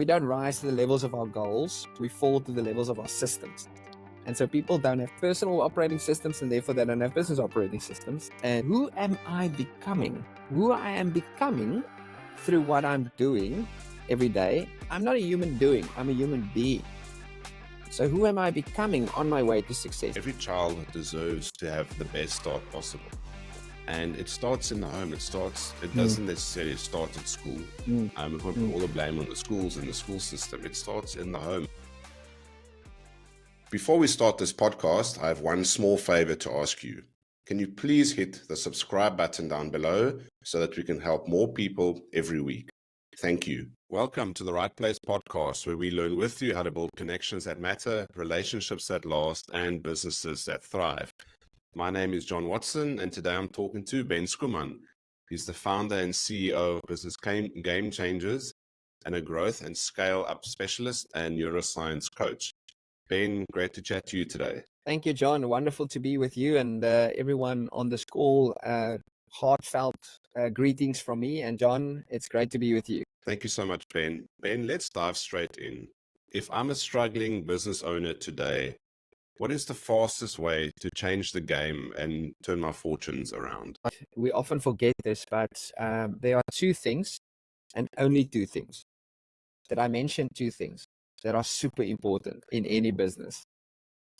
We don't rise to the levels of our goals, we fall to the levels of our systems. And so people don't have personal operating systems, and therefore they don't have business operating systems. And who am I becoming? Who I am becoming through what I'm doing every day. I'm not a human doing, I'm a human being. So who am I becoming on my way to success? Every child deserves to have the best start possible. And it starts in the home. It doesn't necessarily start at school. We can't put all the blame on the schools and the school system. It starts in the home. Before we start this podcast, I have one small favor to ask you. Can you please hit the subscribe button down below so that we can help more people every week? Thank you. Welcome to the Right Place podcast, where we learn with you how to build connections that matter, relationships that last, and businesses that thrive. My name is John Watson, and today I'm talking to Ben Schoeman. He's the founder and CEO of Business Game Changers and a growth and scale-up specialist and neuroscience coach. Ben, great to chat to you today. Thank you, John. Wonderful to be with you and everyone on this call. Heartfelt greetings from me. And John, it's great to be with you. Thank you so much, Ben. Ben, let's dive straight in. If I'm a struggling business owner today, what is the fastest way to change the game and turn my fortunes around? We often forget this, but there are two things, and only two things, that I mentioned two things that are super important in any business.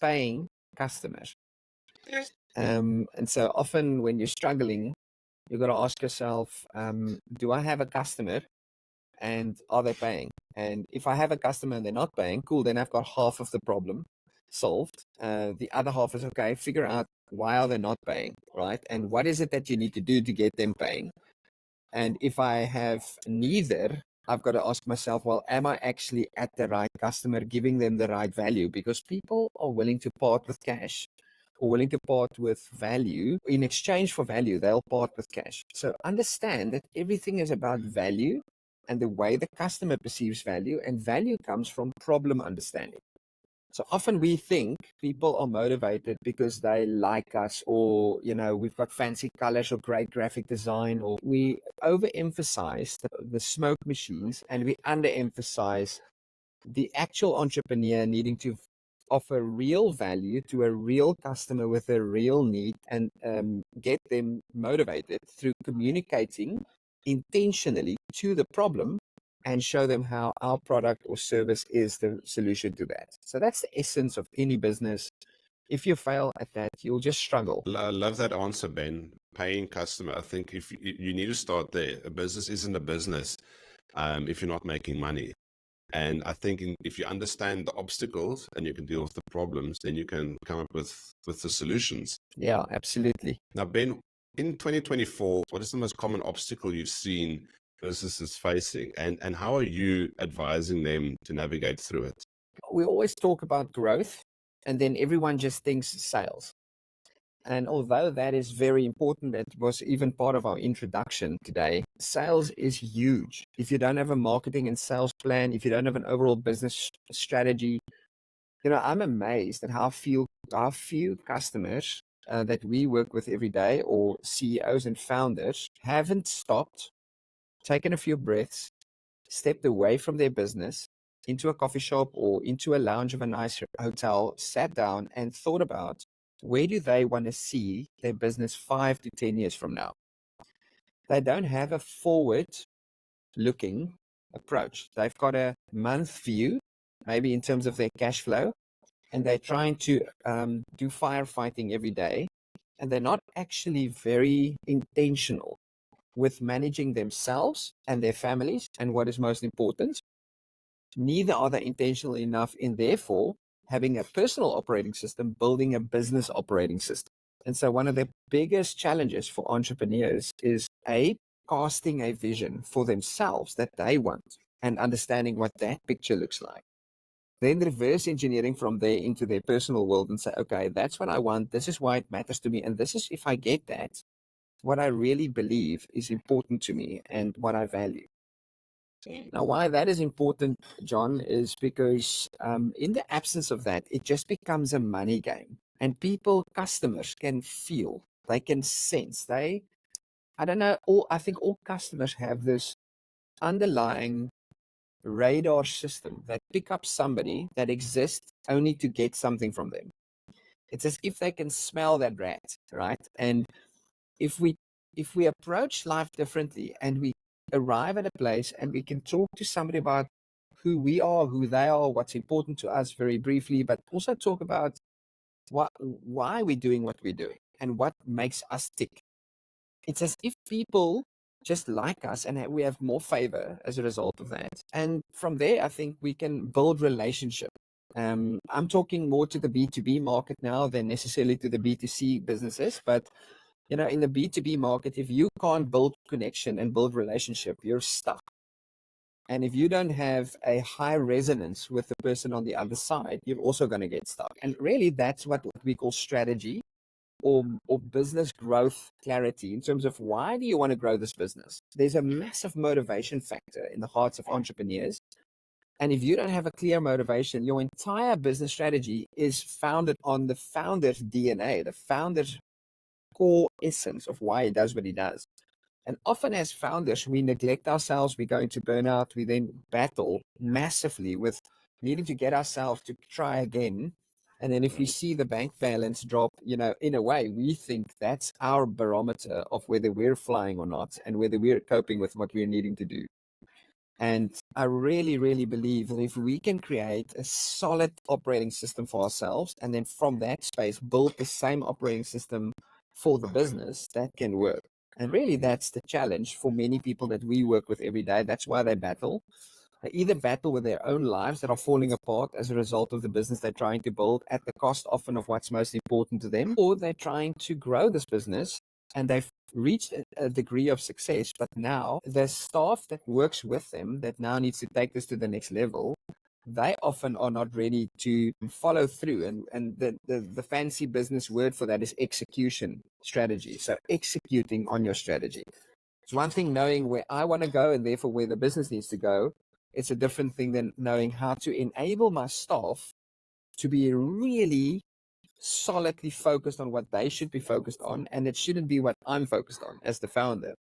Paying customers. And so often when you're struggling, you've got to ask yourself, do I have a customer and are they paying? And if I have a customer and they're not paying, cool, then I've got half of the problem solved. The other half is, okay, figure out why are they not paying, right? And what is it that you need to do to get them paying? And if I have neither, I've got to ask myself, well, am I actually at the right customer, giving them the right value? Because people are willing to part with cash or willing to part with value. In exchange for value, they'll part with cash. So understand that everything is about value and the way the customer perceives value, and value comes from problem understanding. So often we think people are motivated because they like us, or, we've got fancy colors or great graphic design, or we overemphasize the smoke machines and we underemphasize the actual entrepreneur needing to offer real value to a real customer with a real need, and get them motivated through communicating intentionally to the problem and show them how our product or service is the solution to that. So that's the essence of any business. If you fail at that, you'll just struggle. I love that answer, Ben. Paying customer. I think if you need to start there. A business isn't a business if you're not making money. And I think if you understand the obstacles and you can deal with the problems, then you can come up with the solutions. Yeah, absolutely. Now, Ben, in 2024, what is the most common obstacle you've seen businesses facing, and how are you advising them to navigate through it? We always talk about growth, and then everyone just thinks sales. And although that is very important, that was even part of our introduction today, sales is huge. If you don't have a marketing and sales plan, if you don't have an overall business strategy, I'm amazed at how few customers that we work with every day, or CEOs and founders, haven't stopped, taken a few breaths, stepped away from their business into a coffee shop or into a lounge of a nice hotel, sat down and thought about, where do they want to see their business 5 to 10 years from now? They don't have a forward-looking approach. They've got a month view, maybe in terms of their cash flow, and they're trying to do firefighting every day, and they're not actually very intentional with managing themselves and their families. And what is most important, neither are they intentional enough in, therefore, having a personal operating system, building a business operating system. And so one of the biggest challenges for entrepreneurs is casting a vision for themselves that they want and understanding what that picture looks like. Then reverse engineering from there into their personal world and say, okay, that's what I want. This is why it matters to me. And this is, if I get that, what I really believe is important to me and what I value. Now, why that is important, John, is because in the absence of that, it just becomes a money game. And customers can feel, they can sense, I think all customers have this underlying radar system that pick up somebody that exists only to get something from them. It's as if they can smell that rat, right? And if we approach life differently and we arrive at a place and we can talk to somebody about who we are, who they are, what's important to us very briefly, but also talk about why we're doing what we're doing and what makes us tick. It's as if people just like us and we have more favor as a result of that. And from there, I think we can build relationship. I'm talking more to the B2B market now than necessarily to the B2C businesses, but in the B2B market, if you can't build connection and build relationship, you're stuck. And if you don't have a high resonance with the person on the other side, you're also going to get stuck. And really, that's what we call strategy or business growth clarity in terms of why do you want to grow this business? There's a massive motivation factor in the hearts of entrepreneurs. And if you don't have a clear motivation, your entire business strategy is founded on the founder's DNA, the founder's core essence of why he does what he does. And often as founders, we neglect ourselves, we go into burnout, we then battle massively with needing to get ourselves to try again. And then if we see the bank balance drop, in a way, we think that's our barometer of whether we're flying or not and whether we're coping with what we're needing to do. And I really, really believe that if we can create a solid operating system for ourselves, and then from that space, build the same operating system for the business, that can work. And really, that's the challenge for many people that we work with every day. That's why they battle. They either battle with their own lives that are falling apart as a result of the business they're trying to build at the cost often of what's most important to them, or they're trying to grow this business and they've reached a degree of success, but now the staff that works with them that now needs to take this to the next level, they often are not ready to follow through. And the fancy business word for that is execution strategy. So executing on your strategy. It's one thing knowing where I want to go and therefore where the business needs to go. It's a different thing than knowing how to enable my staff to be really solidly focused on what they should be focused on, and it shouldn't be what I'm focused on as the founder.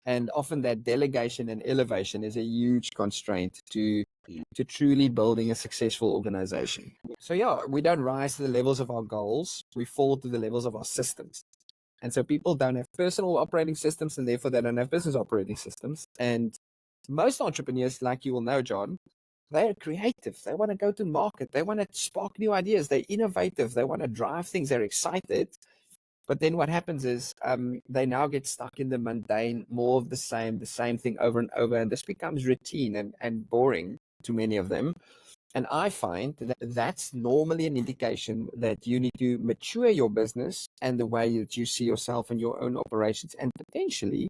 And often that delegation and elevation is a huge constraint to truly building a successful organization. So yeah, we don't rise to the levels of our goals, we fall to the levels of our systems. And so people don't have personal operating systems, and therefore they don't have business operating systems. And most entrepreneurs, like you will know, John, they're creative. They want to go to market. They want to spark new ideas. They're innovative. They want to drive things. They're excited. But then what happens is they now get stuck in the mundane, more of the same thing over and over. And this becomes routine and boring to many of them. And I find that that's normally an indication that you need to mature your business and the way that you see yourself in your own operations, and potentially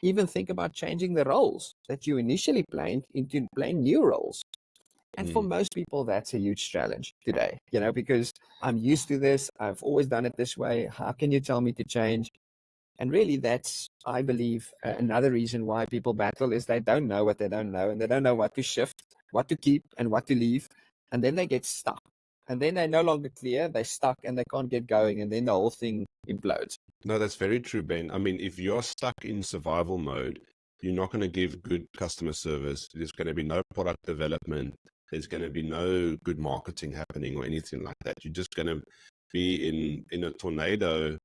even think about changing the roles that you initially planned into playing new roles. And for most people, that's a huge challenge today, because I'm used to this. I've always done it this way. How can you tell me to change? And really, that's, I believe, another reason why people battle is they don't know what they don't know, and they don't know what to shift, what to keep, and what to leave. And then they get stuck. And then they're no longer clear, they're stuck, and they can't get going, and then the whole thing implodes. No, that's very true, Ben. I mean, if you're stuck in survival mode, you're not going to give good customer service. There's going to be no product development. There's going to be no good marketing happening or anything like that. You're just going to be in a tornado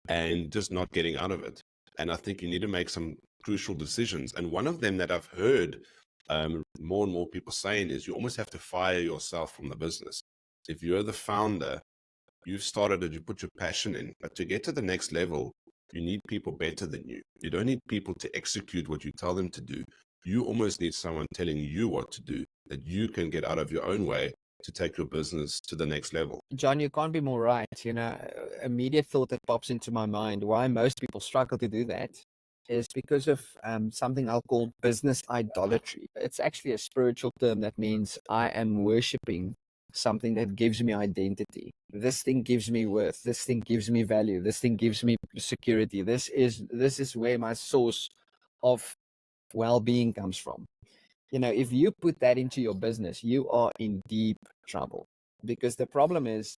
and just not getting out of it. And I think you need to make some crucial decisions. And one of them that I've heard more and more people saying is you almost have to fire yourself from the business. If you're the founder, you've started it, you put your passion in, but to get to the next level, you need people better than you. You don't need people to execute what you tell them to do. You almost need someone telling you what to do, that you can get out of your own way to take your business to the next level. John, you can't be more right. Immediate thought that pops into my mind, why most people struggle to do that is because of something I'll call business idolatry. It's actually a spiritual term that means I am worshiping something that gives me identity. This thing gives me worth. This thing gives me value. This thing gives me security. This is where my source of well-being comes from. If you put that into your business, you are in deep trouble, because the problem is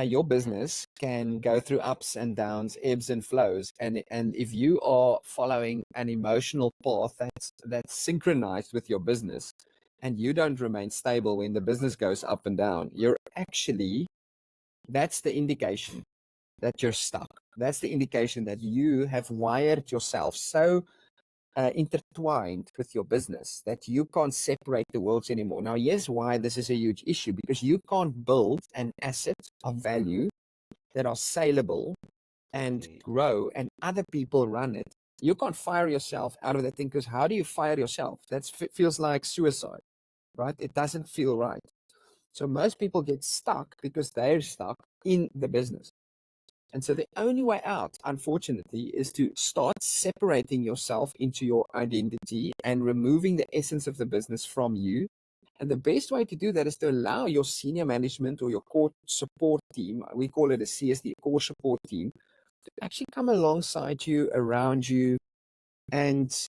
your business can go through ups and downs, ebbs and flows. And if you are following an emotional path that's synchronized with your business, and you don't remain stable when the business goes up and down, that's the indication that you're stuck. That's the indication that you have wired yourself so intertwined with your business that you can't separate the worlds anymore. Now, here's why this is a huge issue, because you can't build an asset of value that are saleable and grow and other people run it. You can't fire yourself out of that thing, because how do you fire yourself? That feels like suicide, right? It doesn't feel right. So most people get stuck because they're stuck in the business. And so the only way out, unfortunately, is to start separating yourself into your identity and removing the essence of the business from you. And the best way to do that is to allow your senior management or your core support team, we call it a CSD, core support team, to actually come alongside you, around you, and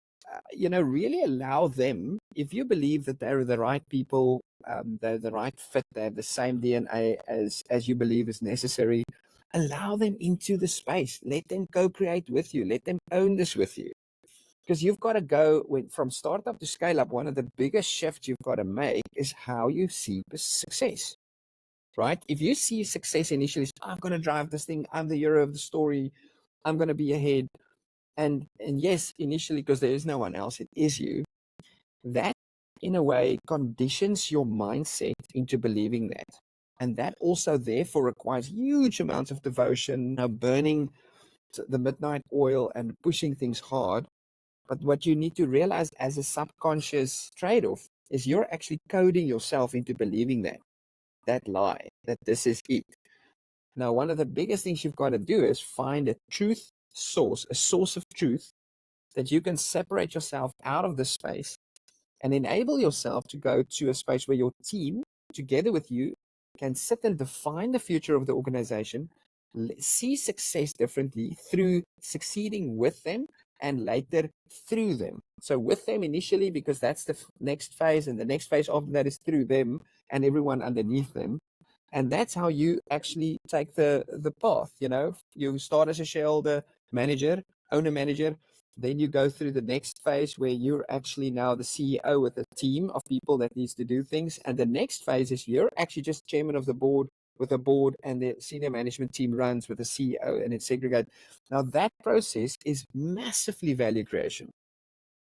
really allow them, if you believe that they're the right people, they're the right fit, they have the same DNA as you believe is necessary, allow them into the space. Let them co-create with you. Let them own this with you. Because you've got to go from startup to scale up. One of the biggest shifts you've got to make is how you see success, right? If you see success initially, I'm going to drive this thing, I'm the hero of the story, I'm going to be ahead. And yes, initially, because there is no one else, it is you. That, in a way, conditions your mindset into believing that. And that also, therefore, requires huge amounts of devotion, burning the midnight oil and pushing things hard. But what you need to realize as a subconscious trade-off is you're actually coding yourself into believing that lie, that this is it. Now, one of the biggest things you've got to do is find a truth source, a source of truth that you can separate yourself out of this space and enable yourself to go to a space where your team, together with you, can sit and define the future of the organization, see success differently through succeeding with them and later through them. So with them initially, because that's the next phase, and the next phase after that is through them and everyone underneath them. And that's how you actually take the path. You start as a shareholder manager, owner manager, then you go through the next phase where you're actually now the CEO with a team of people that needs to do things. And the next phase is you're actually just chairman of the board with a board, and the senior management team runs with the CEO, and it's segregated. Now that process is massively value creation,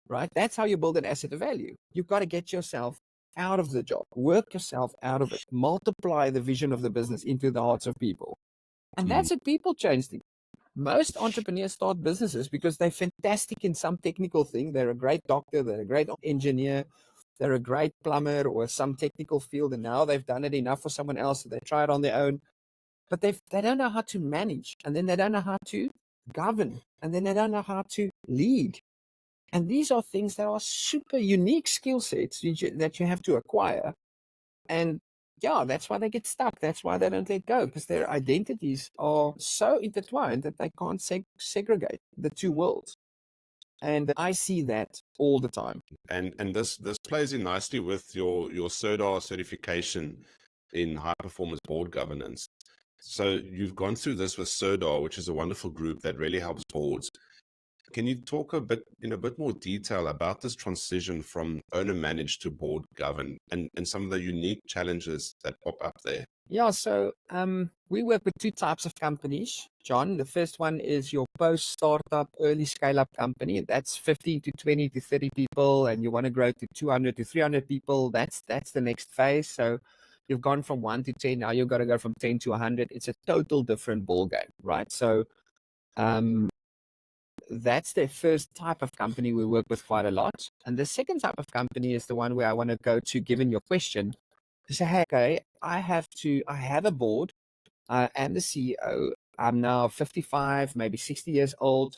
right? That's how you build an asset of value. You've got to get yourself out of the job, work yourself out of it, multiply the vision of the business into the hearts of people. And that's a people change thing. Most entrepreneurs start businesses because they're fantastic in some technical thing. They're a great doctor, they're a great engineer, they're a great plumber or some technical field, and now they've done it enough for someone else, so they try it on their own. But they don't know how to manage, and then they don't know how to govern, and then they don't know how to lead. And these are things that are super unique skill sets that you have to acquire. And yeah, that's why they get stuck. That's why they don't let go, because their identities are so intertwined that they can't segregate the two worlds. And I see that all the time. And this plays in nicely with your SODA certification in high performance board governance. So you've gone through this with SODA, which is a wonderful group that really helps boards. Can you talk in a bit more detail about this transition from owner managed to board governed and some of the unique challenges that pop up there? Yeah, so we work with two types of companies, John. The first one is your post-startup, early scale-up company. That's 15 to 20 to 30 people, and you want to grow to 200 to 300 people. That's the next phase. So you've gone from 1 to 10, now you've got to go from 10 to 100. It's a total different ballgame, right? So that's the first type of company we work with quite a lot. And the second type of company is the one where I want to go to, given your question, to say, hey, okay, I have a board. I am the CEO. I'm now 55, maybe 60 years old.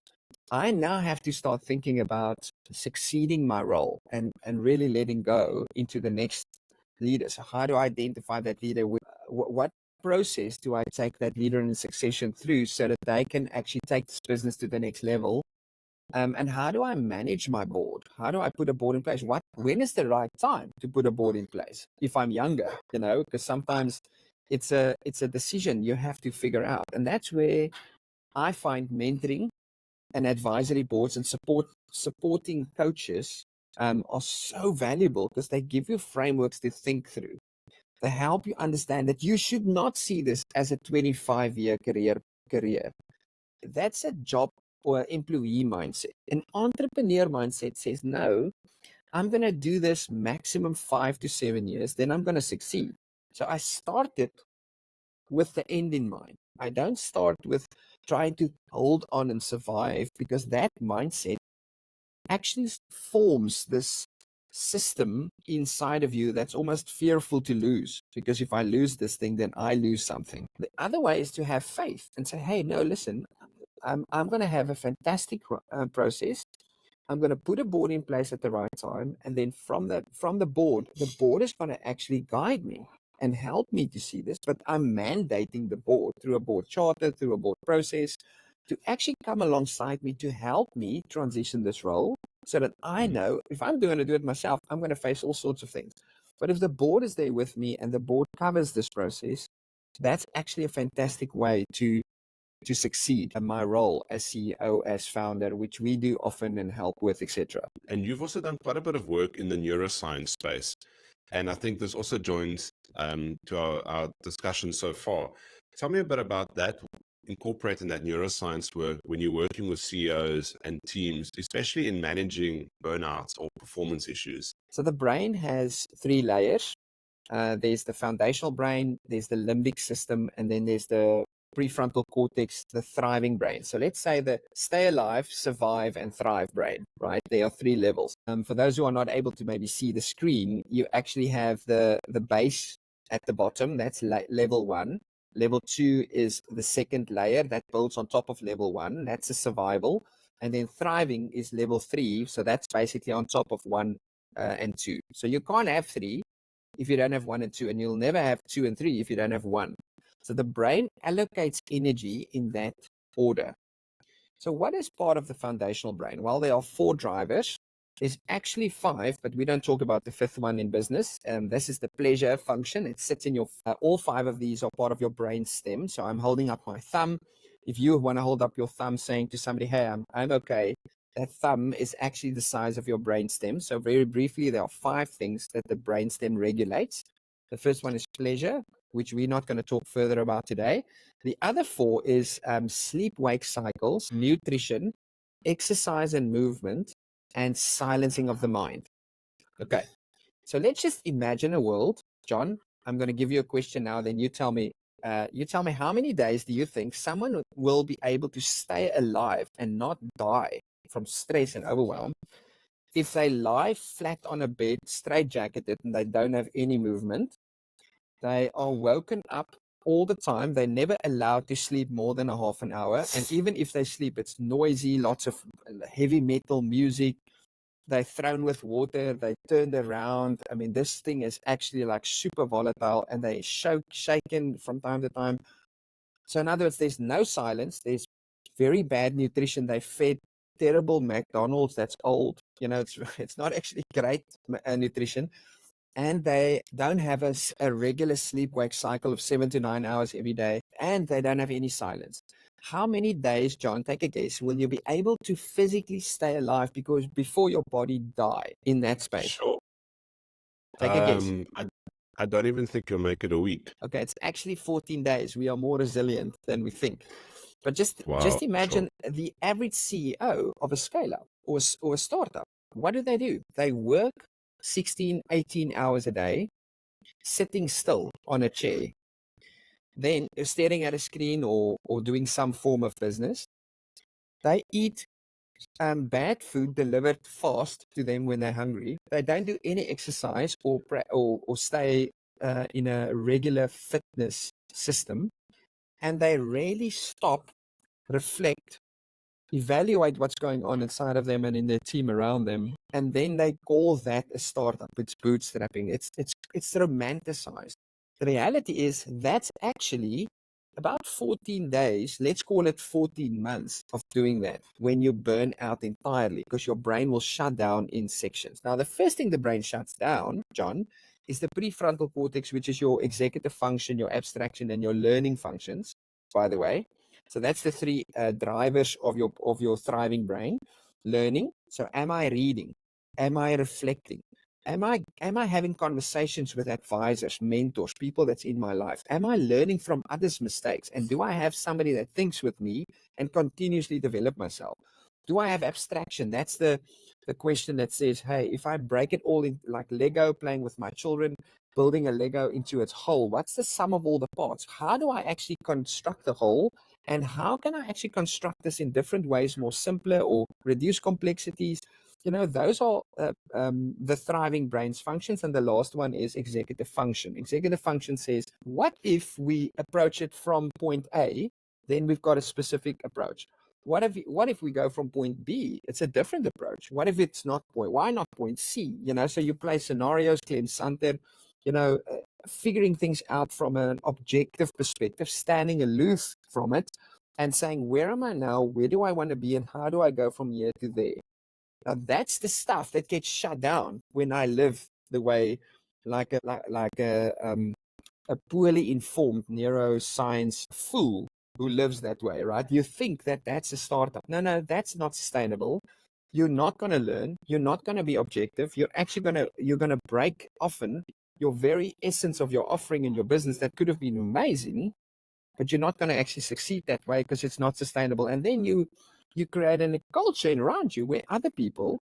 I now have to start thinking about succeeding my role and really letting go into the next leader. So how do I identify that leader? What process do I take that leader in succession through so that they can actually take this business to the next level? And how do I manage my board? How do I put a board in place? When is the right time to put a board in place? If I'm younger, because sometimes It's a decision you have to figure out. And that's where I find mentoring and advisory boards and supporting coaches are so valuable, because they give you frameworks to think through. They help you understand that you should not see this as a 25-year career. That's a job or employee mindset. An entrepreneur mindset says, no, I'm going to do this maximum 5 to 7 years, then I'm going to succeed. So I started with the end in mind. I don't start with trying to hold on and survive, because that mindset actually forms this system inside of you that's almost fearful to lose, because if I lose this thing, then I lose something. The other way is to have faith and say, hey, no, listen, I'm going to have a fantastic process. I'm going to put a board in place at the right time, and then from the board is going to actually guide me and help me to see this. But I'm mandating the board through a board charter, through a board process, to actually come alongside me to help me transition this role, so that I know if I'm going to do it myself, I'm going to face all sorts of things. But if the board is there with me and the board covers this process, that's actually a fantastic way to succeed in my role as CEO, as founder, which we do often and help with, etc. And you've also done quite a bit of work in the neuroscience space. And I think this also joins to our discussion so far. Tell me a bit about that, incorporating that neuroscience work when you're working with CEOs and teams, especially in managing burnouts or performance issues. So the brain has 3 layers. There's the foundational brain, there's the limbic system, and then there's the prefrontal cortex, the thriving brain. So let's say the stay alive, survive, and thrive brain, right? There are 3 levels. For those who are not able to maybe see the screen, you actually have the base at the bottom. That's level 1. Level 2 is the second layer that builds on top of level 1. That's a survival. And then thriving is level 3. So that's basically on top of 1 and 2. So you can't have 3 if you don't have 1 and 2, and you'll never have 2 and 3 if you don't have 1. So the brain allocates energy in that order. So what is part of the foundational brain? Well, there are 4 drivers. There's actually 5, but we don't talk about the 5th one in business. This is the pleasure function. It sits in your, all 5 of these are part of your brain stem. So I'm holding up my thumb. If you want to hold up your thumb saying to somebody, hey, I'm okay, that thumb is actually the size of your brain stem. So very briefly, there are 5 things that the brain stem regulates. The first one is pleasure, which we're not going to talk further about today. The other 4 is sleep-wake cycles, nutrition, exercise and movement, and silencing of the mind. Okay, so let's just imagine a world. John, I'm going to give you a question now, then you tell me how many days do you think someone will be able to stay alive and not die from stress and overwhelm if they lie flat on a bed, straight-jacketed, and they don't have any movement? They are woken up all the time. They're never allowed to sleep more than a half an hour. And even if they sleep, it's noisy, lots of heavy metal music. They're thrown with water. They turned around. I mean, this thing is actually like super volatile, and they shaken from time to time. So in other words, there's no silence. There's very bad nutrition. They fed terrible McDonald's that's old. You know, it's not actually great nutrition. And they don't have a regular sleep-wake cycle of 7 to 9 hours every day, and they don't have any silence. How many days, John, take a guess, will you be able to physically stay alive before your body die in that space? Sure. Take a guess. I don't even think you'll make it a week. Okay, it's actually 14 days. We are more resilient than we think. But just imagine the average CEO of a scale-up or a startup. What do? They work 16, 18 hours a day, sitting still on a chair, then staring at a screen or doing some form of business. They eat bad food delivered fast to them when they're hungry. They don't do any exercise or stay in a regular fitness system. And they rarely stop, reflect, evaluate what's going on inside of them and in their team around them, and then they call that a startup. It's bootstrapping. It's romanticized. The reality is that's actually about 14 days, let's call it 14 months of doing that when you burn out entirely, because your brain will shut down in sections. Now, the first thing the brain shuts down, John, is the prefrontal cortex, which is your executive function, your abstraction, and your learning functions, by the way. So that's the three drivers of your thriving brain. Learning. So am I reading? Am I reflecting? Am I having conversations with advisors, mentors, people that's in my life? Am I learning from others' mistakes? And do I have somebody that thinks with me and continuously develop myself? Do I have abstraction? That's the question that says, hey, if I break it all in like Lego, playing with my children, building a Lego into its whole, what's the sum of all the parts? How do I actually construct the whole? And how can I actually construct this in different ways, more simpler or reduce complexities? Those are the thriving brain's functions. And the last one is executive function. Executive function says, what if we approach it from point A, then we've got a specific approach. What if we go from point B? It's a different approach. What if it's not why not point C? So you play scenarios, Clem Santer, figuring things out from an objective perspective, standing aloof from it and saying, where am I now? Where do I want to be? And how do I go from here to there? Now, that's the stuff that gets shut down when I live the way like a poorly informed neuroscience fool who lives that way, right? You think that that's a startup. No, that's not sustainable. You're not going to learn. You're not going to be objective. You're going to break often your very essence of your offering in your business that could have been amazing, but you're not going to actually succeed that way because it's not sustainable. And then you create a culture around you where other people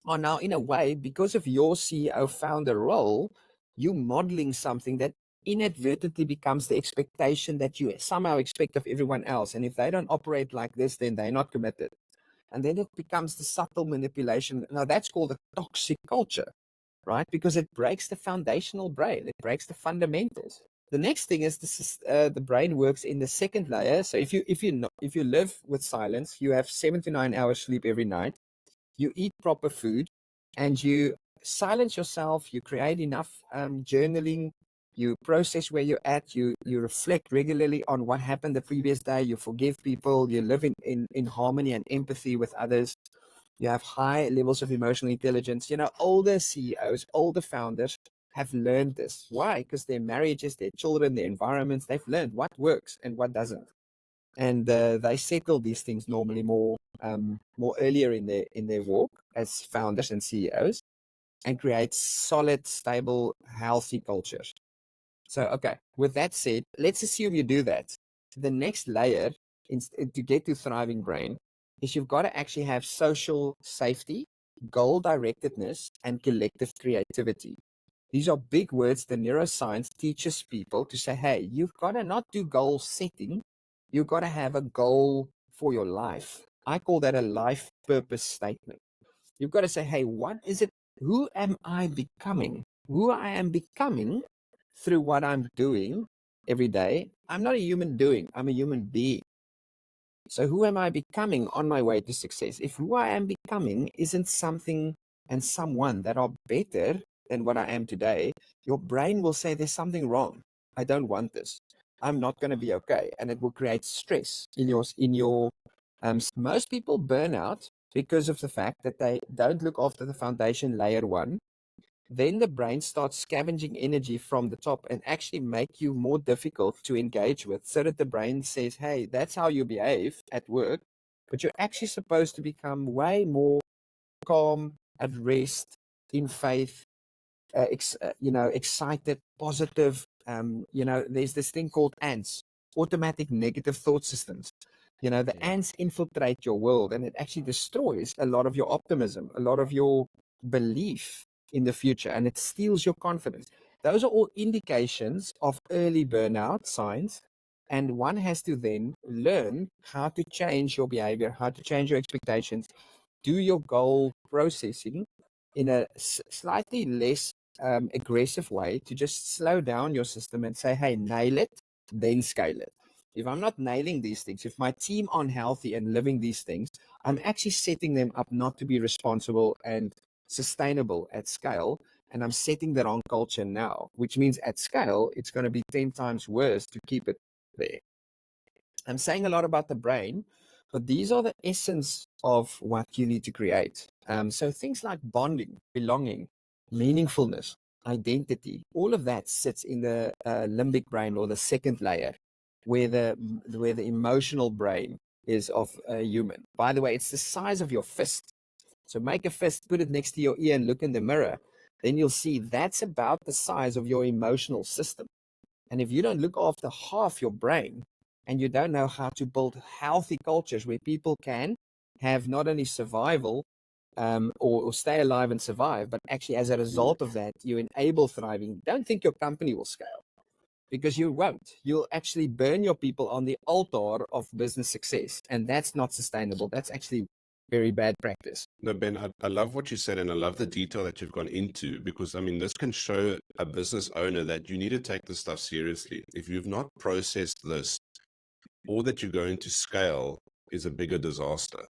are now, in a way, because of your CEO founder role, you modeling something that inadvertently becomes the expectation that you somehow expect of everyone else. And if they don't operate like this, then they're not committed. And then it becomes the subtle manipulation. Now that's called a toxic culture, right? Because it breaks the foundational brain. It breaks the fundamentals. The next thing is the brain works in the second layer. So if you live with silence, you have 7 to 9 hours sleep every night, you eat proper food, and you silence yourself, you create enough journaling, you process where you're at, you reflect regularly on what happened the previous day, you forgive people, you live in harmony and empathy with others, you have high levels of emotional intelligence. Older CEOs, older founders have learned this. Why? Because their marriages, their children, their environments, they've learned what works and what doesn't. And they settle these things normally more earlier in their walk as founders and CEOs, and create solid, stable, healthy cultures. So, okay, with that said, let's assume you do that. The next layer to get to thriving brain is you've got to actually have social safety, goal directedness, and collective creativity. These are big words the neuroscience teaches people to say, hey, you've got to not do goal setting. You've got to have a goal for your life. I call that a life purpose statement. You've got to say, hey, what is it? Who am I becoming? Who I am becoming through what I'm doing every day. I'm not a human doing. I'm a human being. So who am I becoming on my way to success? If who I am becoming isn't something and someone that are better than what I am today, your brain will say there's something wrong. I don't want this. I'm not going to be okay. And it will create stress in your most people burn out because of the fact that they don't look after the foundation layer one. Then the brain starts scavenging energy from the top and actually make you more difficult to engage with, so that the brain says, hey, that's how you behave at work, but you're actually supposed to become way more calm, at rest, in faith, excited, positive. There's this thing called ants, automatic negative thought systems. The ants infiltrate your world, and it actually destroys a lot of your optimism, a lot of your belief in the future, and it steals your confidence. Those are all indications of early burnout signs. And one has to then learn how to change your behavior, how to change your expectations, do your goal processing in a slightly less aggressive way, to just slow down your system and say, hey, nail it, then scale it. If I'm not nailing these things, if my team aren't healthy and living these things, I'm actually setting them up not to be responsible and sustainable at scale. And I'm setting the wrong culture now, which means at scale, it's going to be 10 times worse to keep it there. I'm saying a lot about the brain, but these are the essence of what you need to create. So things like bonding, belonging, meaningfulness, identity, all of that sits in the limbic brain, or the second layer, where the emotional brain is of a human. By the way, it's the size of your fist. So make a fist, put it next to your ear and look in the mirror. Then you'll see that's about the size of your emotional system. And if you don't look after half your brain, and you don't know how to build healthy cultures where people can have not only survival, or stay alive and survive, but actually as a result of that, you enable thriving. Don't think your company will scale, because you won't. You'll actually burn your people on the altar of business success. And that's not sustainable. That's actually very bad practice. No, Ben, I love what you said, and I love the detail that you've gone into, because, I mean, this can show a business owner that you need to take this stuff seriously. If you've not processed this, all that you're going to scale is a bigger disaster.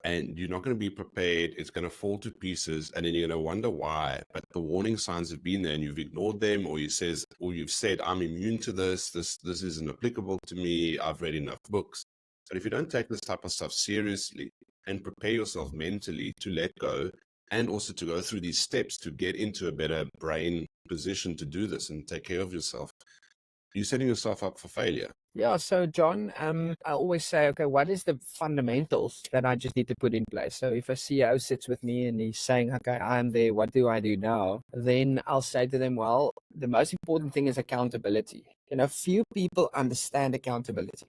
And you're not going to be prepared. It's going to fall to pieces, and then you're going to wonder why. But the warning signs have been there, and you've ignored them, or you've said, I'm immune to this. This isn't applicable to me. I've read enough books. But if you don't take this type of stuff seriously and prepare yourself mentally to let go, and also to go through these steps to get into a better brain position to do this and take care of yourself, you're setting yourself up for failure. Yeah, so John, I always say, okay, what is the fundamentals that I just need to put in place? So if a CEO sits with me and he's saying, okay, I'm there, what do I do now? Then I'll say to them, well, the most important thing is accountability. Few people understand accountability.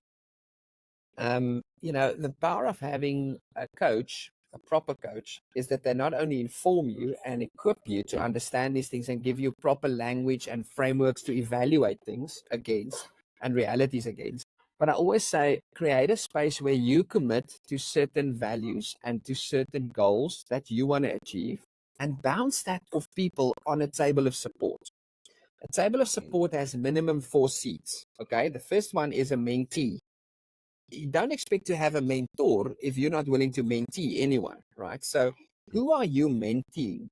The power of having a coach, a proper coach, is that they not only inform you and equip you to understand these things and give you proper language and frameworks to evaluate things against and realities against, but I always say, create a space where you commit to certain values and to certain goals that you want to achieve, and bounce that off people on a table of support. A table of support has minimum 4 seats. Okay. The first one is a mentee. You don't expect to have a mentor if you're not willing to mentee anyone, right? So who are you menteeing?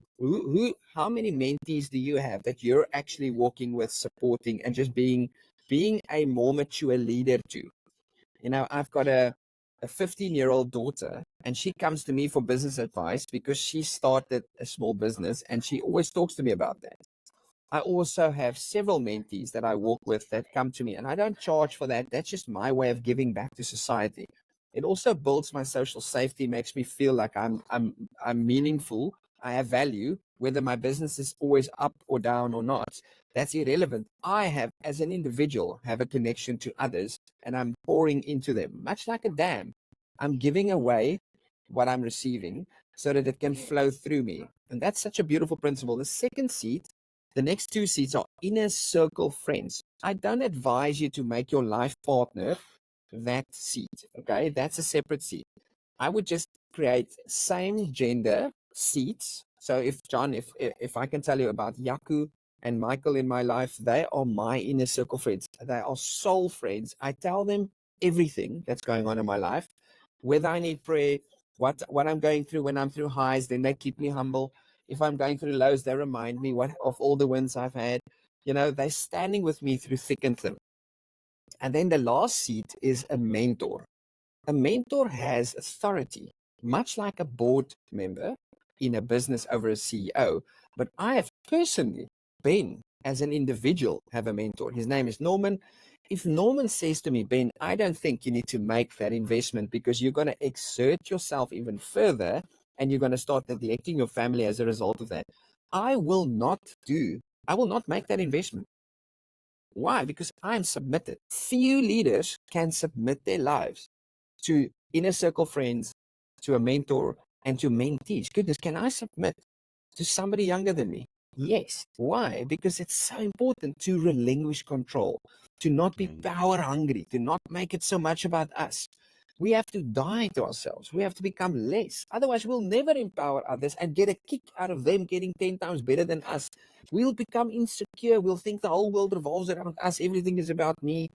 How many mentees do you have that you're actually walking with, supporting, and just being a more mature leader to? I've got a 15-year-old daughter, and she comes to me for business advice because she started a small business, and she always talks to me about that. I also have several mentees that I work with that come to me, and I don't charge for that. That's just my way of giving back to society. It also builds my social safety, makes me feel like I'm meaningful. I have value, whether my business is always up or down or not. That's irrelevant. I have, as an individual, have a connection to others, and I'm pouring into them, much like a dam. I'm giving away what I'm receiving so that it can flow through me. And that's such a beautiful principle. The next 2 seats are inner circle friends. I don't advise you to make your life partner that seat. Okay, that's a separate seat. I would just create same gender seats. So if I can tell you about Yaku and Michael in my life, they are my inner circle friends. They are soul friends. I tell them everything that's going on in my life, whether I need prayer, what I'm going through when I'm through highs, then they keep me humble. If I'm going through lows, they remind me of all the wins I've had. They're standing with me through thick and thin. And then the last seat is a mentor. A mentor has authority, much like a board member in a business over a CEO. But I have personally, Ben, as an individual, have a mentor. His name is Norman. If Norman says to me, Ben, I don't think you need to make that investment because you're going to exert yourself even further and you're going to start neglecting your family as a result of that, I will not make that investment. Why? Because I'm submitted. Few leaders can submit their lives to inner circle friends, to a mentor, and to mentees. Goodness, can I submit to somebody younger than me? Yes. Why? Because it's so important to relinquish control, to not be power hungry, to not make it so much about us. We have to die to ourselves. We have to become less. Otherwise, we'll never empower others and get a kick out of them getting 10 times better than us. We'll become insecure. We'll think the whole world revolves around us. Everything is about me.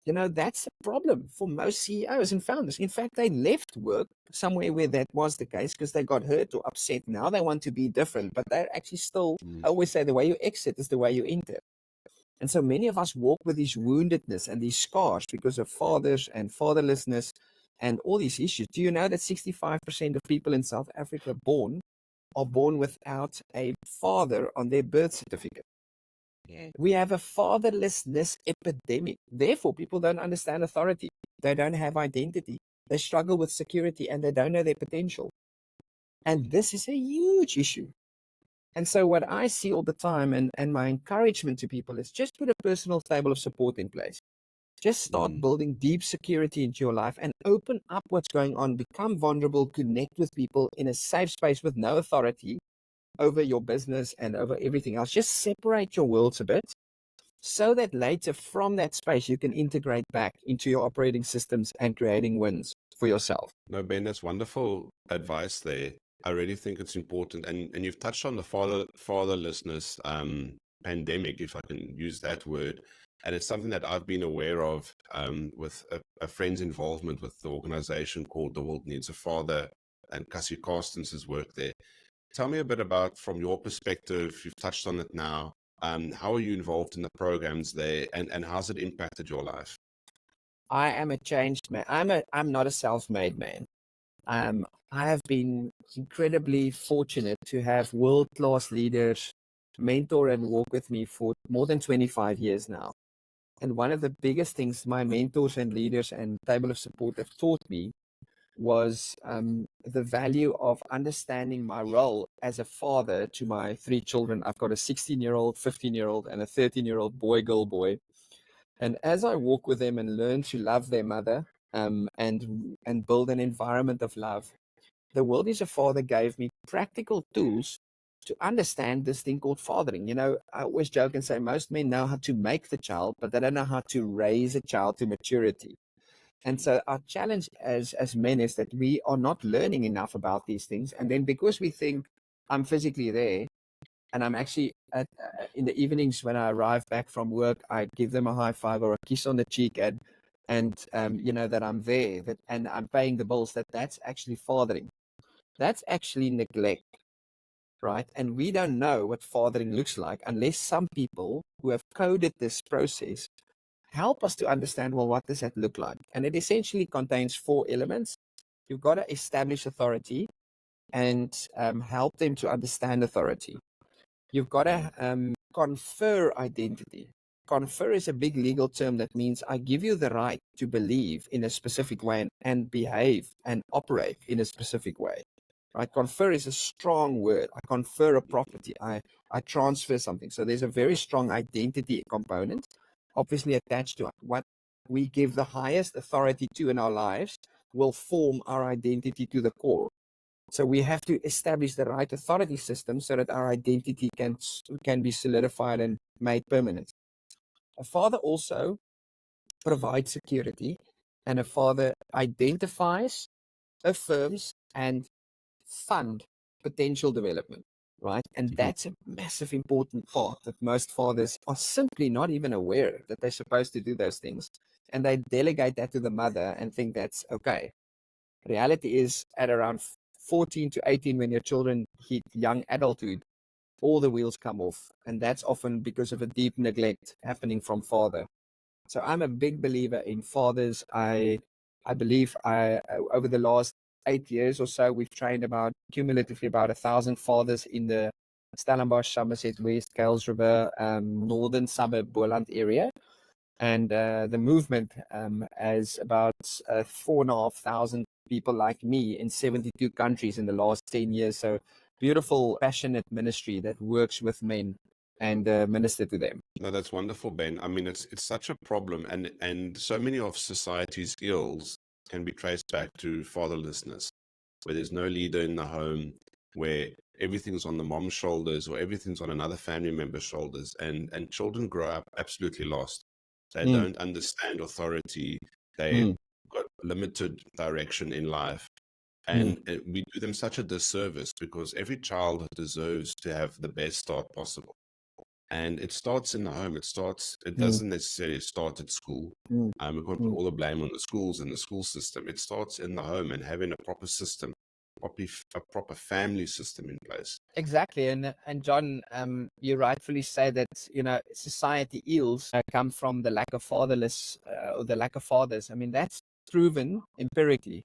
That's a problem for most CEOs and founders. In fact, they left work somewhere where that was the case because they got hurt or upset. Now they want to be different, but they're actually still, I always say, the way you exit is the way you enter. And so many of us walk with these woundedness and these scars because of fathers and fatherlessness and all these issues. Do you know that 65% of people in South Africa born are born without a father on their birth certificate. Yeah. We have a fatherlessness epidemic. Therefore, people don't understand authority. They don't have identity. They struggle with security and they don't know their potential. And this is a huge issue. And so what I see all the time and my encouragement to people is just put a personal table of support in place. Just start building deep security into your life and open up what's going on. Become vulnerable, connect with people in a safe space with no authority over your business and over everything else. Just separate your worlds a bit so that later from that space you can integrate back into your operating systems and creating wins for yourself. No, Ben, that's wonderful advice there. I really think it's important. And you've touched on the fatherlessness pandemic, if I can use that word. And it's something that I've been aware of with a friend's involvement with the organization called The World Needs a Father, and Cassie Carstens' work there. Tell me a bit about, from your perspective, you've touched on it now, how are you involved in the programs there, and how's it impacted your life? I am a changed man. I'm not a self-made man. I have been incredibly fortunate to have world-class leaders mentor and walk with me for more than 25 years now. And one of the biggest things my mentors and leaders and table of support have taught me was the value of understanding my role as a father to my three children. I've got a 16-year-old, 15-year-old, and a 13-year-old boy, girl, boy. And as I walk with them and learn to love their mother and build an environment of love, the World is a Father gave me practical tools to understand this thing called fathering. You know, I always joke and say most men know how to make the child, but they don't know how to raise a child to maturity. And so our challenge as men is that we are not learning enough about these things. And then because we think I'm physically there and I'm actually in the evenings when I arrive back from work, I give them a high five or a kiss on the cheek and you know, that I'm there, and I'm paying the bills, that's actually fathering. That's actually neglect, right? And we don't know what fathering looks like unless some people who have coded this process help us to understand, well, what does that look like? And it essentially contains 4 elements. You've got to establish authority and help them to understand authority. You've got to confer identity. Confer is a big legal term that means I give you the right to believe in a specific way and behave and operate in a specific way. Right? Confer is a strong word. I confer a property. I transfer something. So there's a very strong identity component, obviously attached to what we give the highest authority to in our lives will form our identity to the core. So we have to establish the right authority system so that our identity can be solidified and made permanent. A father also provides security, and a father identifies, affirms, and fund potential development, right? And that's a massive important part that most fathers are simply not even aware that they're supposed to do those things. And they delegate that to the mother and think that's okay. Reality is at around 14 to 18, when your children hit young adulthood, all the wheels come off. And that's often because of a deep neglect happening from father. So I'm a big believer in fathers. I believe over the last 8 years or so, we've trained cumulatively about 1,000 fathers in the Stellenbosch, Somerset West, Kuils River, northern suburb, Boland area. And the movement has about 4,500 people like me in 72 countries in the last 10 years. So beautiful, passionate ministry that works with men and minister to them. No, that's wonderful, Ben. I mean, it's such a problem, and so many of society's ills can be traced back to fatherlessness, where there's no leader in the home, where everything's on the mom's shoulders or everything's on another family member's shoulders, and children grow up absolutely lost. They don't understand authority. They've got limited direction in life. And we do them such a disservice because every child deserves to have the best start possible. And it starts in the home. It doesn't necessarily start at school. We can't put all the blame on the schools and the school system. It starts in the home and having a proper system, a proper family system in place. Exactly. And John, you rightfully say that, you know, society ills come from the lack of fatherless or the lack of fathers. I mean, that's proven empirically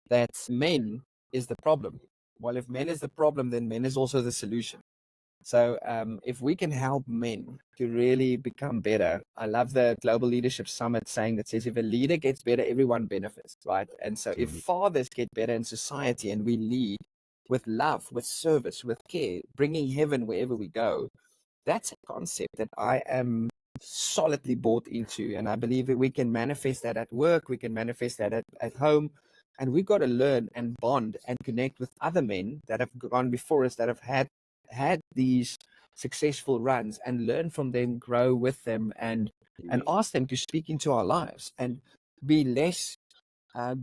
that men is the problem. Well, if men is the problem, then men is also the solution. So if we can help men to really become better, I love the Global Leadership Summit saying that says if a leader gets better, everyone benefits, right? And so if fathers get better in society and we lead with love, with service, with care, bringing heaven wherever we go, that's a concept that I am solidly bought into. And I believe that we can manifest that at work, we can manifest that at home. And we've got to learn and bond and connect with other men that have gone before us, that have had these successful runs, and learn from them, grow with them, and ask them to speak into our lives and be less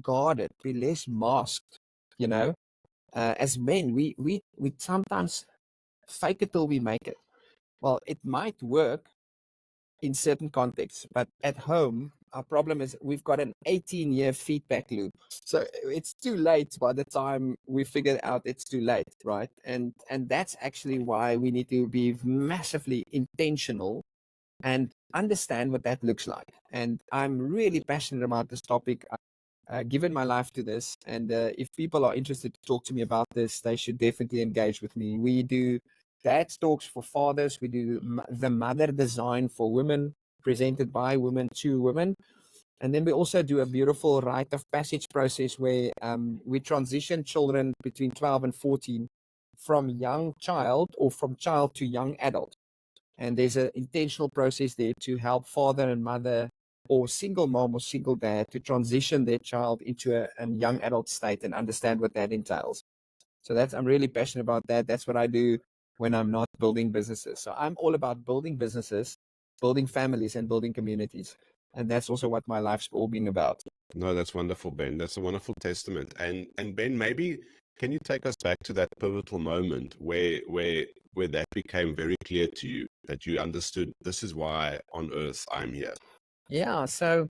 guarded, be less masked. You know, as men, we sometimes fake it till we make it. Well, it might work in certain contexts, but at home, our problem is we've got an 18-year feedback loop. So it's too late by the time we figure out it's too late, right? And that's actually why we need to be massively intentional and understand what that looks like. And I'm really passionate about this topic. Given my life to this, and if people are interested to talk to me about this, they should definitely engage with me. We do dad talks for fathers. We do the mother design for women, presented by women to women. And then we also do a beautiful rite of passage process where we transition children between 12 and 14 from young child or from child to young adult. And there's an intentional process there to help father and mother or single mom or single dad to transition their child into a young adult state and understand what that entails. So I'm really passionate about that. That's what I do when I'm not building businesses. So I'm all about building businesses, building families, and building communities. And that's also what my life's all been about. No, that's wonderful, Ben. That's a wonderful testament. And Ben, maybe can you take us back to that pivotal moment where that became very clear to you, that you understood this is why on earth I'm here? Yeah, so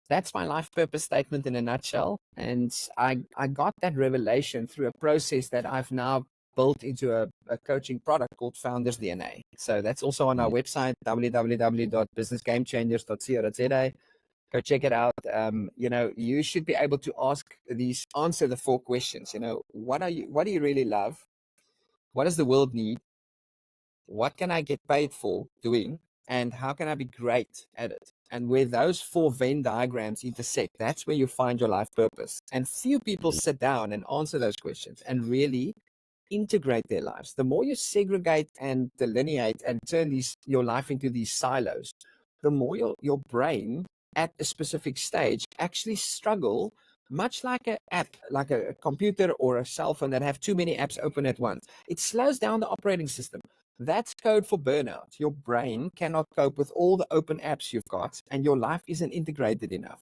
that's my life purpose statement in a nutshell. And I got that revelation through a process that I've now built into a coaching product called Founders DNA. So that's also on our website, www.businessgamechangers.co.za. Go check it out. You should be able to answer the 4 questions. What do you really love? What does the world need? What can I get paid for doing? And how can I be great at it? And where those 4 Venn diagrams intersect, that's where you find your life purpose. And few people sit down and answer those questions and really integrate their lives. The more you segregate and delineate and turn your life into these silos, the more your brain at a specific stage actually struggle, much like an app, like a computer or a cell phone that have too many apps open at once. It slows down the operating system. That's code for burnout. Your brain cannot cope with all the open apps you've got, and your life isn't integrated enough.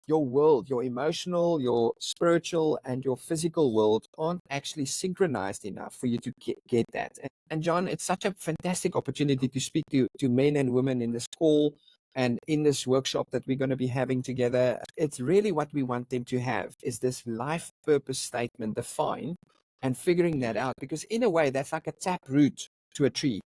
Your world, your emotional, your spiritual, and your physical world aren't actually synchronized enough for you to get that. And John, it's such a fantastic opportunity to speak to men and women in this call and in this workshop that we're going to be having together. It's really what we want them to have is this life purpose statement defined and figuring that out, because in a way that's like a tap root to a tree.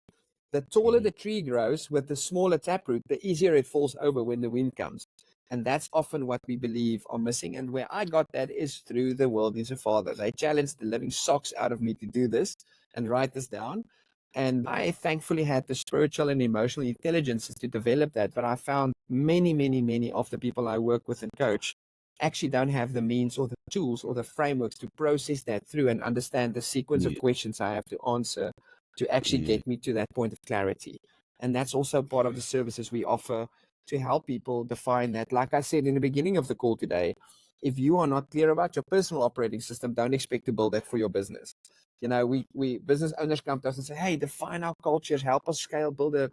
The taller the tree grows with the smaller taproot, the easier it falls over when the wind comes. And that's often what we believe are missing. And where I got that is through the World Needs a Father. They challenged the living socks out of me to do this and write this down. And I thankfully had the spiritual and emotional intelligence to develop that. But I found many, many, many of the people I work with and coach actually don't have the means or the tools or the frameworks to process that through and understand the sequence of questions I have to answer to actually get me to that point of clarity. And that's also part of the services we offer to help people define that. Like I said in the beginning of the call today, if you are not clear about your personal operating system, don't expect to build that for your business. We business owners come to us and say, hey, define our cultures, help us scale, build a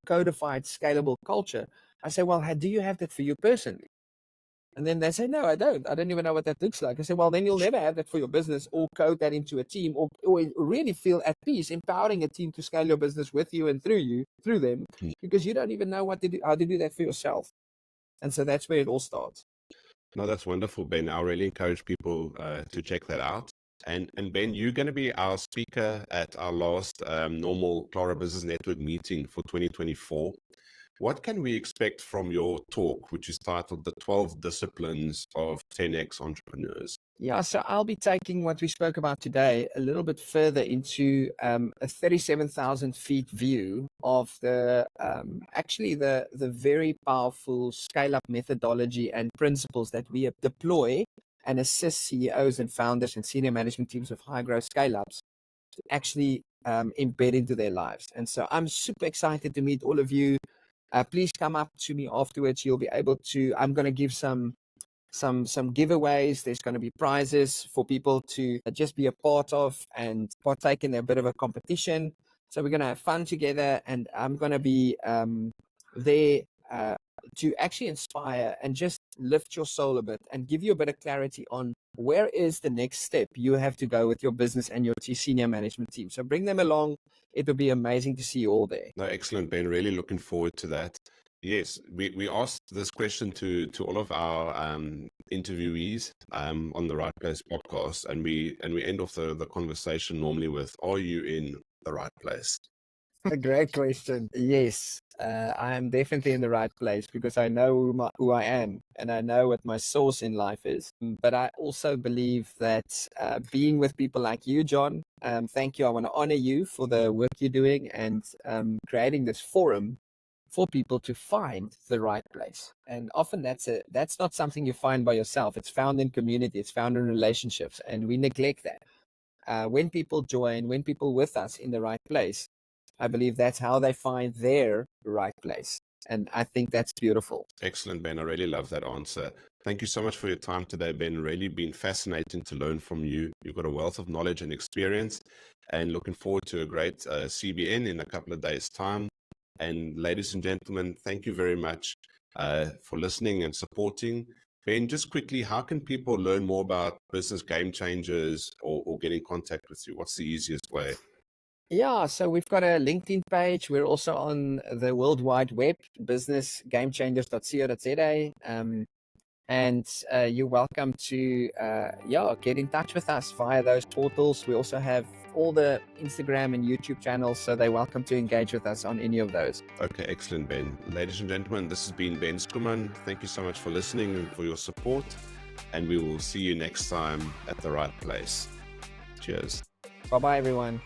codified, scalable culture. I say, well, do you have that for you personally? And then they say, no, I don't. I don't even know what that looks like. I say, well, then you'll never have that for your business or code that into a team or really feel at peace, empowering a team to scale your business with you and through them, because you don't even know how to do that for yourself. And so that's where it all starts. No, that's wonderful, Ben. I really encourage people to check that out. And Ben, you're going to be our speaker at our last normal Clara Business Network meeting for 2024. What can we expect from your talk, which is titled The 12 Disciplines of 10X Entrepreneurs? Yeah, so I'll be taking what we spoke about today a little bit further into a 37,000 feet view of the very powerful scale-up methodology and principles that we deploy and assist CEOs and founders and senior management teams of high-growth scale-ups to actually embed into their lives. And so I'm super excited to meet all of you. Please come up to me afterwards. You'll be able to, I'm going to give some giveaways. There's going to be prizes for people to just be a part of and partake in a bit of a competition. So we're going to have fun together, and I'm going to be there to actually inspire and just lift your soul a bit and give you a bit of clarity on where is the next step you have to go with your business and your senior management team. So bring them along. It will be amazing to see you all there. No, excellent, Ben. Really looking forward to that. Yes, we asked this question to all of our interviewees on the Right Place podcast, and we end off the conversation normally with, "Are you in the right place?" A great question. Yes, I am definitely in the right place because I know who I am and I know what my source in life is. But I also believe that being with people like you, John, thank you. I want to honor you for the work you're doing and creating this forum for people to find the right place. And often that's not something you find by yourself. It's found in community. It's found in relationships, and we neglect that. When people join, when people with us in the right place, I believe that's how they find their right place. And I think that's beautiful. Excellent, Ben. I really love that answer. Thank you so much for your time today, Ben. Really been fascinating to learn from you. You've got a wealth of knowledge and experience, and looking forward to a great CBN in a couple of days' time. And ladies and gentlemen, thank you very much for listening and supporting. Ben, just quickly, how can people learn more about Business Game Changers or get in contact with you? What's the easiest way? Yeah, so we've got a LinkedIn page. We're also on the World Wide Web, businessgamechangers.co.za. And you're welcome to get in touch with us via those portals. We also have all the Instagram and YouTube channels, so they're welcome to engage with us on any of those. Okay, excellent, Ben. Ladies and gentlemen, this has been Ben Schoeman. Thank you so much for listening and for your support, and we will see you next time at the right place. Cheers. Bye-bye, everyone.